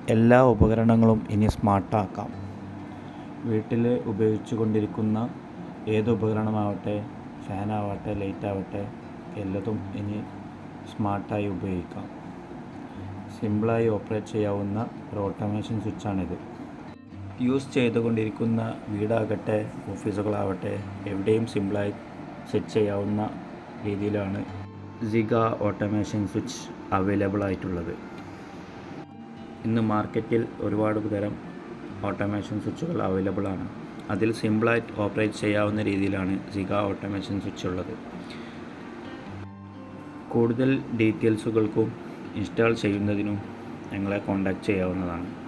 എല്ലാ ഉപകരണങ്ങളും ഇനി സ്മാർട്ടാക്കാം. വീട്ടിൽ ഉപയോഗിച്ചു കൊണ്ടിരിക്കുന്ന ഏത് ഉപകരണമാവട്ടെ, ഫാനാവട്ടെ, ലൈറ്റാവട്ടെ, എല്ലതും ഇനി സ്മാർട്ടായി ഉപയോഗിക്കാം. സിമ്പിളായി ഓപ്പറേറ്റ് ചെയ്യാവുന്ന ഒരു ഓട്ടോമേഷൻ സ്വിച്ചാണിത്. യൂസ് ചെയ്തുകൊണ്ടിരിക്കുന്ന വീടാകട്ടെ, ഓഫീസുകളാവട്ടെ, എവിടെയും സിമ്പിളായി സെറ്റ് ചെയ്യാവുന്ന രീതിയിലാണ് സിഗ ഓട്ടോമേഷൻ സ്വിച്ച് അവൈലബിൾ ആയിട്ടുള്ളത്. ഇന്ന് മാർക്കറ്റിൽ ഒരുപാട് തരം ഓട്ടോമേഷൻ സ്വിച്ചുകൾ അവൈലബിൾ ആണ്. അതിൽ സിമ്പിളായിട്ട് ഓപ്പറേറ്റ് ചെയ്യാവുന്ന രീതിയിലാണ് സിഗ ഓട്ടോമേഷൻ സ്വിച്ച് ഉള്ളത്. കൂടുതൽ ഡീറ്റെയിൽസുകൾക്കും ഇൻസ്റ്റാൾ ചെയ്യുന്നതിനും ഞങ്ങളെ കോൺടാക്റ്റ് ചെയ്യാവുന്നതാണ്.